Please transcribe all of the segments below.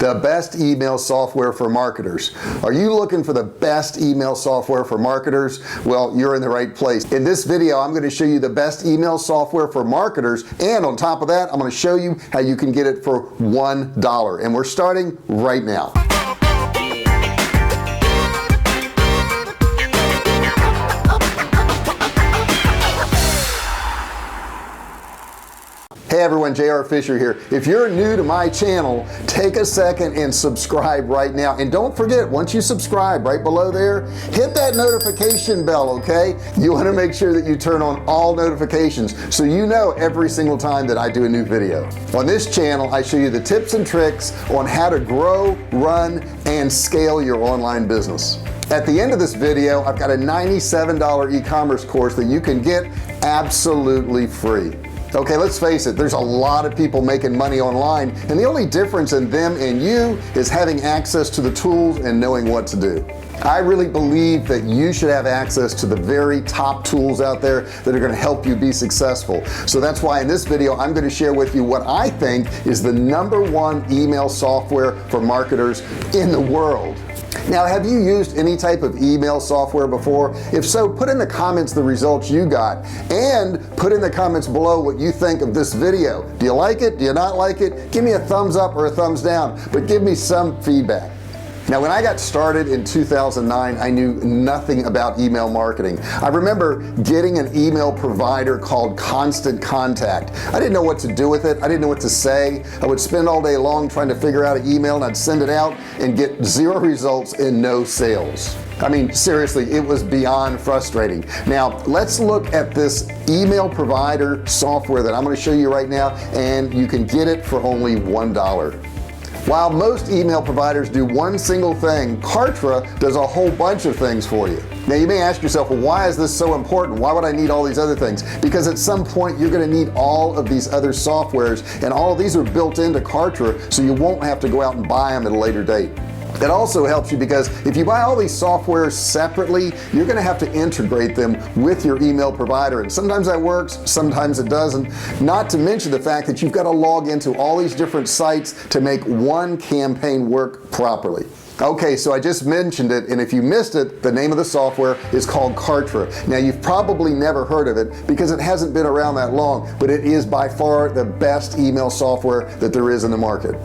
the best email software for marketers. Are you looking for the best email software for marketers? Well, you're in the right place. In this video, I'm going to show you the best email software for marketers, and on top of that, I'm going to show you how you can get it for $1, and we're starting right now. Hey everyone, JR Fisher here. If you're new to my channel, take a second and subscribe right now, and don't forget, once you subscribe, right below there, hit that notification bell. Okay, you want to make sure that you turn on all notifications so you know every single time that I do a new video. On this channel, I show you the tips and tricks on how to grow, run, and scale your online business. At the end of this video, I've got a $97 e-commerce course that you can get absolutely free. Okay, let's face it, there's a lot of people making money online, and the only difference in them and you is having access to the tools and knowing what to do. I really believe that you should have access to the very top tools out there that are going to help you be successful. So that's why in this video I'm going to share with you what I think is the #1 email software for marketers in the world. Now, have you used any type of email software before? If so, put in the comments the results you got, and put in the comments below what you think of this video. Do you like it? Do you not like it? Give me a thumbs up or a thumbs down, but give me some feedback. Now, when I got started in 2009, I knew nothing about email marketing. I remember getting an email provider called Constant Contact. I didn't know what to do with it. I didn't know what to say. I would spend all day long trying to figure out an email, and I'd send it out and get 0 results and no sales. I mean, seriously, it was beyond frustrating. Now, let's look at this email provider software that I'm going to show you right now, and you can get it for only $1. While most email providers do one single thing, Kartra does a whole bunch of things for you. Now, you may ask yourself, well, why is this so important? Why would I need all these other things? Because at some point you're going to need all of these other softwares, and all of these are built into Kartra, so you won't have to go out and buy them at a later date. It also helps you because if you buy all these softwares separately, you're going to have to integrate them with your email provider, and sometimes that works, sometimes it doesn't, not to mention the fact that you've got to log into all these different sites to make one campaign work properly. Okay, so I just mentioned it, and if you missed it, the name of the software is called Kartra. Now, you've probably never heard of it because it hasn't been around that long, but it is by far the best email software that there is in the market.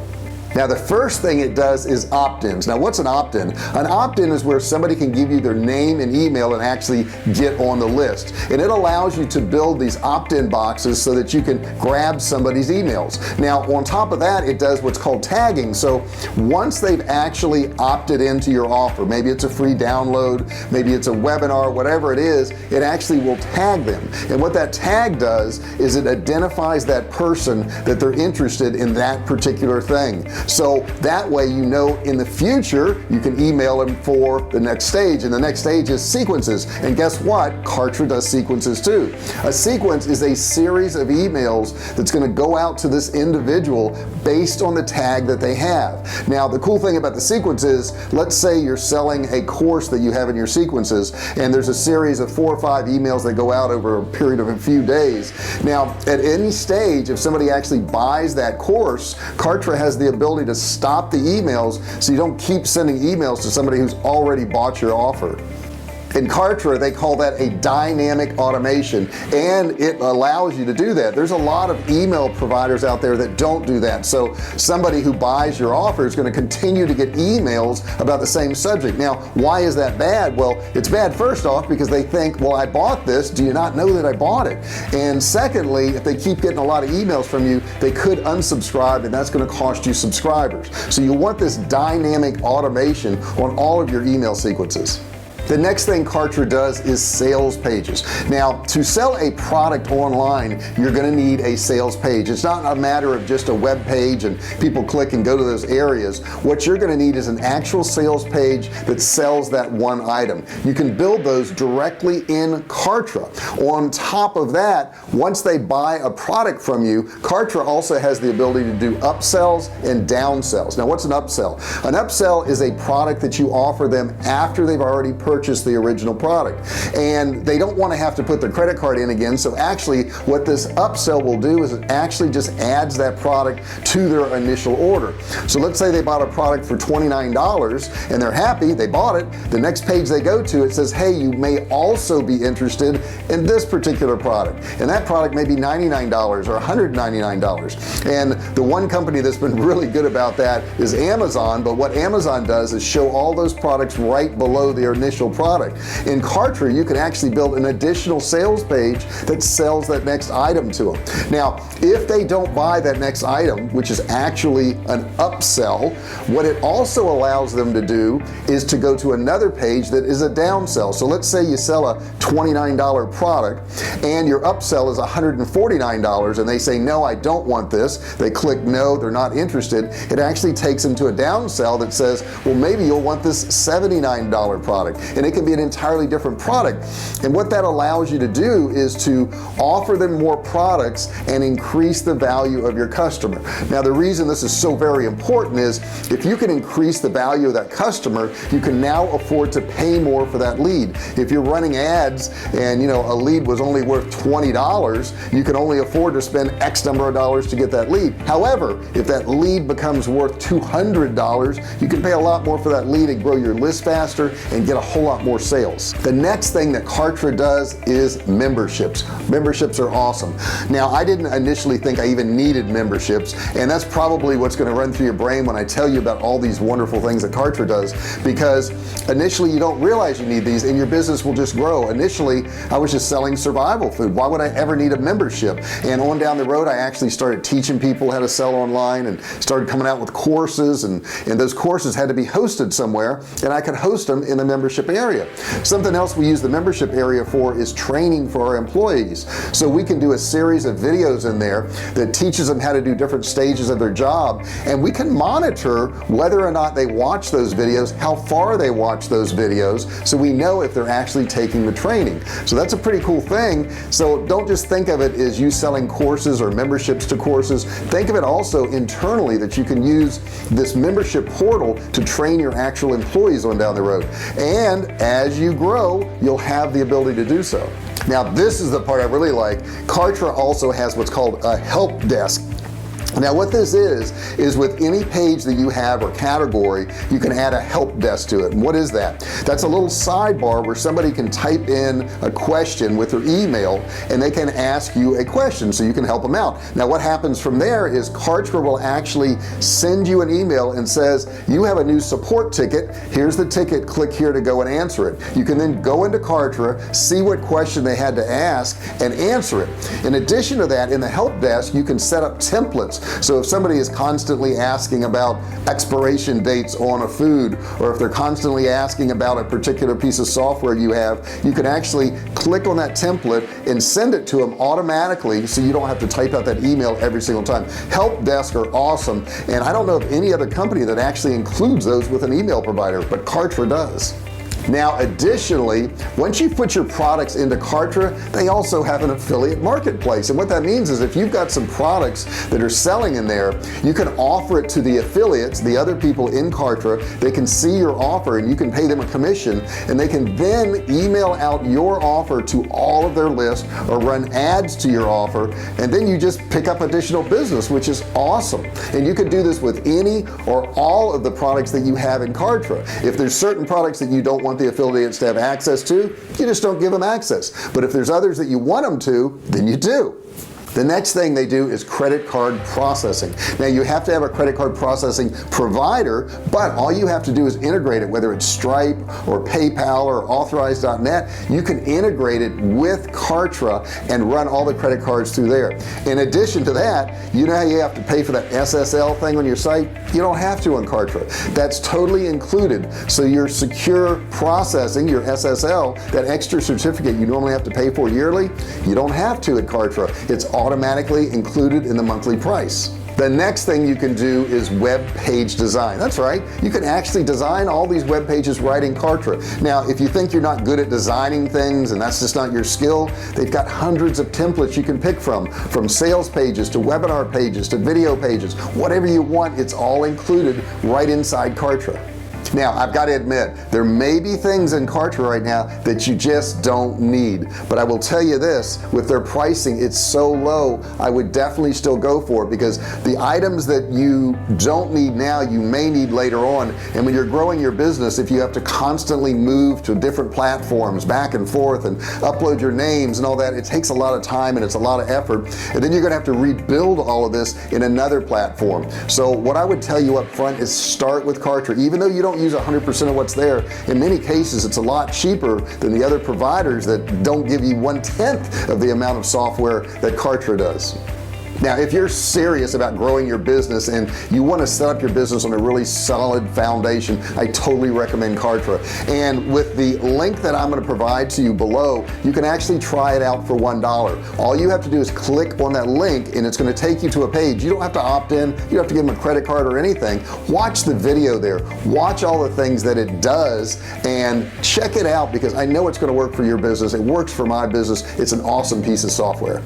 Now, the first thing it does is opt-ins. Now, what's an opt-in? An opt-in is where somebody can give you their name and email and actually get on the list, and it allows you to build these opt-in boxes so that you can grab somebody's emails. Now, on top of that, it does what's called tagging. So once they've actually opted into your offer, maybe it's a free download, maybe it's a webinar, whatever it is, it actually will tag them. And what that tag does is it identifies that person that they're interested in that particular thing. So that way, you know, in the future you can email them for the next stage, and the next stage is sequences. And guess what? Kartra does sequences too. A sequence is a series of emails that's going to go out to this individual based on the tag that they have. Now, the cool thing about the sequence is, let's say you're selling a course that you have in your sequences, and there's a series of 4 or 5 emails that go out over a period of a few days. Now, at any stage, if somebody actually buys that course, Kartra has the ability to stop the emails so you don't keep sending emails to somebody who's already bought your offer. In Kartra, they call that a dynamic automation, and it allows you to do that. There's a lot of email providers out there that don't do that, so somebody who buys your offer is going to continue to get emails about the same subject. Now, why is that bad? Well, it's bad first off because they think, well, I bought this, do you not know that I bought it? And secondly, if they keep getting a lot of emails from you, they could unsubscribe, and that's going to cost you subscribers. So you want this dynamic automation on all of your email sequences. The next thing Kartra does is sales pages. Now, to sell a product online, you're going to need a sales page. It's not a matter of just a web page and people click and go to those areas. What you're going to need is an actual sales page that sells that one item. You can build those directly in Kartra. On top of that, once they buy a product from you, Kartra also has the ability to do upsells and downsells. Now, what's an upsell? An upsell is a product that you offer them after they've already purchased purchased the original product, and they don't want to have to put their credit card in again. So actually what this upsell will do is it actually just adds that product to their initial order. So let's say they bought a product for $29 and they're happy, they bought it. The next page they go to, it says, hey, you may also be interested in this particular product, and that product may be $99 or $199. And the one company that's been really good about that is Amazon. But what Amazon does is show all those products right below their initial product. In Kartra, you can actually build an additional sales page that sells that next item to them. Now if they don't buy that next item, which is actually an upsell, what it also allows them to do is to go to another page that is a downsell. So let's say you sell a $29 product and your upsell is $149, and they say, no, I don't want this. They click no, they're not interested. It actually takes them to a downsell that says, well, maybe you'll want this $79 product, and it can be an entirely different product. And what that allows you to do is to offer them more products and increase the value of your customer. Now the reason this is so very important is if you can increase the value of that customer, you can now afford to pay more for that lead. If you're running ads and a lead was only worth $20, you can only afford to spend X number of dollars to get that lead. However, if that lead becomes worth $200, you can pay a lot more for that lead and grow your list faster and get a whole lot more sales. The next thing that Kartra does is memberships. Memberships are awesome. Now I didn't initially think I even needed memberships, and that's probably what's going to run through your brain when I tell you about all these wonderful things that Kartra does, because initially you don't realize you need these and your business will just grow. Initially I was just selling survival food. Why would I ever need a membership? And on down the road I actually started teaching people how to sell online and started coming out with courses, and those courses had to be hosted somewhere, and I could host them in the membership area. Something else we use the membership area for is training for our employees. So we can do a series of videos in there that teaches them how to do different stages of their job, and we can monitor whether or not they watch those videos, how far they watch those videos, so we know if they're actually taking the training. So that's a pretty cool thing. So don't just think of it as you selling courses or memberships to courses. Think of it also internally that you can use this membership portal to train your actual employees on down the road, and as you grow you'll have the ability to do so. Now this is the part I really like. Kartra also has what's called a help desk. Now what this is with any page that you have or category, you can add a help desk to it. And what is that? That's a little sidebar where somebody can type in a question with their email and they can ask you a question so you can help them out. Now what happens from there is Kartra will actually send you an email and says, you have a new support ticket, here's the ticket, click here to go and answer it. You can then go into Kartra, see what question they had to ask and answer it. In addition to that, in the help desk you can set up templates. So if somebody is constantly asking about expiration dates on a food, or if they're constantly asking about a particular piece of software you have, you can actually click on that template and send it to them automatically, so you don't have to type out that email every single time. Help desk are awesome, and I don't know of any other company that actually includes those with an email provider, but Kartra does. Now additionally, once you put your products into Kartra, they also have an affiliate marketplace. And what that means is if you've got some products that are selling in there, you can offer it to the affiliates, the other people in Kartra. They can see your offer and you can pay them a commission, and they can then email out your offer to all of their list or run ads to your offer, and then you just pick up additional business, which is awesome. And you can do this with any or all of the products that you have in Kartra. If there's certain products that you don't want the affiliates to have access to, you just don't give them access. But if there's others that you want them to, then you do. The next thing they do is credit card processing. Now you have to have a credit card processing provider, but all you have to do is integrate it, whether it's Stripe or PayPal or Authorize.net. You can integrate it with Kartra and run all the credit cards through there. In addition to that, you know how you have to pay for that SSL thing on your site? You don't have to on Kartra. That's totally included. So your secure processing, your SSL, that extra certificate you normally have to pay for yearly, you don't have to at Kartra. It's automatically included in the monthly price. The next thing you can do is web page design. That's right, you can actually design all these web pages right in Kartra. Now if you think you're not good at designing things and that's just not your skill, they've got hundreds of templates you can pick from sales pages to webinar pages to video pages. Whatever you want, it's all included right inside Kartra. Now, I've got to admit, there may be things in Kartra right now that you just don't need, but I will tell you this, with their pricing, it's so low, I would definitely still go for it, because the items that you don't need now, you may need later on. And when you're growing your business, if you have to constantly move to different platforms back and forth and upload your names and all that, it takes a lot of time and it's a lot of effort, and then you're gonna have to rebuild all of this in another platform. So what I would tell you up front is start with Kartra. Even though you don't use 100% of what's there, in many cases it's a lot cheaper than the other providers that don't give you 1/10 of the amount of software that Kartra does. Now, if you're serious about growing your business and you want to set up your business on a really solid foundation, I totally recommend Kartra. And with the link that I'm going to provide to you below, you can actually try it out for $1. All you have to do is click on that link and it's going to take you to a page. You don't have to opt in, you don't have to give them a credit card or anything. Watch the video there, watch all the things that it does, and check it out, because I know it's going to work for your business. It works for my business. It's an awesome piece of software.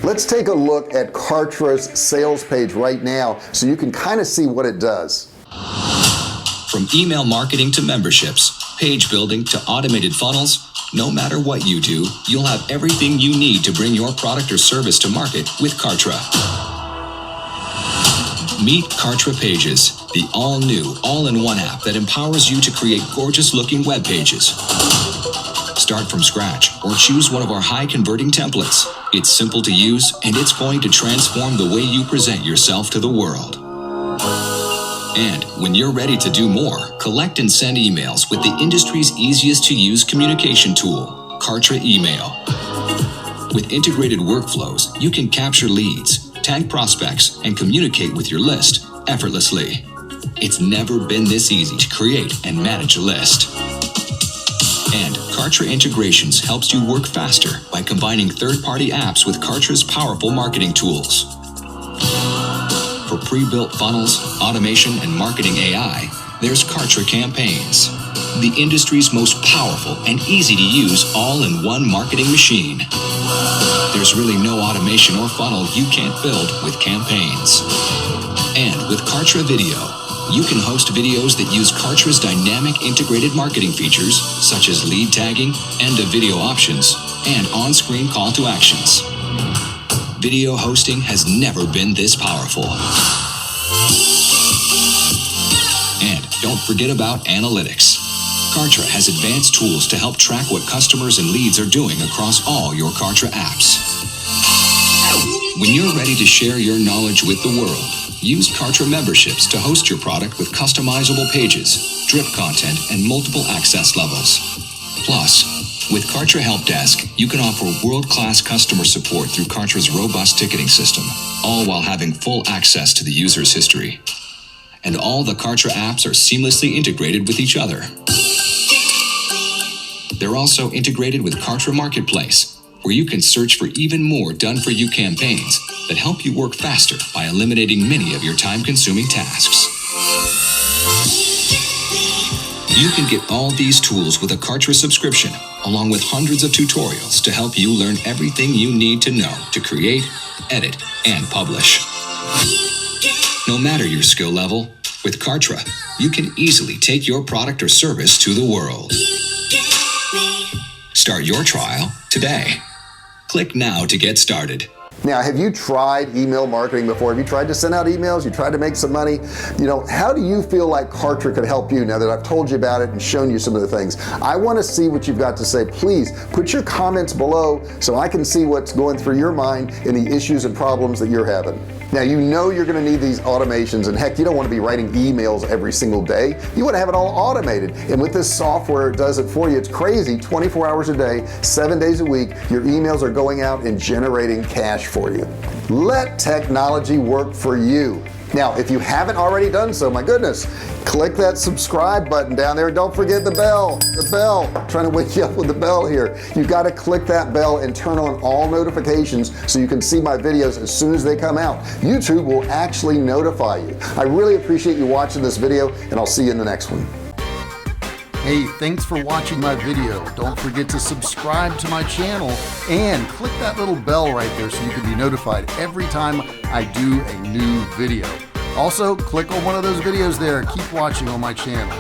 Let's take a look at Kartra's sales page right now so you can kind of see what it does. From email marketing to memberships, page building to automated funnels, no matter what you do, you'll have everything you need to bring your product or service to market with Kartra. Meet Kartra Pages, the all-new, all-in-one app that empowers you to create gorgeous-looking web pages. Start from scratch or choose one of our high-converting templates. It's simple to use, and it's going to transform the way you present yourself to the world. And when you're ready to do more, collect and send emails with the industry's easiest to use communication tool, Kartra Email. With integrated workflows, you can capture leads, tag prospects, and communicate with your list effortlessly. It's never been this easy to create and manage a list. And Kartra Integrations helps you work faster by combining third-party apps with Kartra's powerful marketing tools. For pre-built funnels, automation, and marketing AI, there's Kartra Campaigns, the industry's most powerful and easy-to-use all-in-one marketing machine. There's really no automation or funnel you can't build with Campaigns. And with Kartra Video, you can host videos that use Kartra's dynamic integrated marketing features, such as lead tagging, end-of-video options, and on-screen call to actions. Video hosting has never been this powerful. And don't forget about analytics. Kartra has advanced tools to help track what customers and leads are doing across all your Kartra apps. When you're ready to share your knowledge with the world, use Kartra memberships to host your product with customizable pages, drip content, and multiple access levels. Plus, with Kartra HELPDESK, you can offer world-class customer support through Kartra's robust ticketing system, all while having full access to the user's history. And all the Kartra apps are seamlessly integrated with each other. They're also integrated with Kartra Marketplace, where you can search for even more done-for-you campaigns that help you work faster by eliminating many of your time-consuming tasks. You can get all these tools with a Kartra subscription, along with hundreds of tutorials to help you learn everything you need to know to create, edit, and publish. No matter your skill level, with Kartra, you can easily take your product or service to the world. Start your trial today. Click now to get started. Now, have you tried email marketing before? Have you tried to send out emails? You tried to make some money? You know, how do you feel like Kartra could help you now that I've told you about it and shown you some of the things? I want to see what you've got to say. Please put your comments below so I can see what's going through your mind and the issues and problems that you're having. Now, you know you're going to need these automations, and heck, you don't want to be writing emails every single day. You want to have it all automated, and with this software, it does it for you. It's crazy. 24 hours a day, 7 days a week, your emails are going out and generating cash for you. Let technology work for you. Now, if you haven't already done so, my goodness, click that subscribe button down there. Don't forget the bell, I'm trying to wake you up with the bell here. You've got to click that bell and turn on all notifications so you can see my videos as soon as they come out. YouTube will actually notify you. I really appreciate you watching this video, and I'll see you in the next one. Hey, thanks for watching my video. Don't forget to subscribe to my channel and click that little bell right there so you can be notified every time I do a new video. Also, click on one of those videos there. Keep watching on my channel.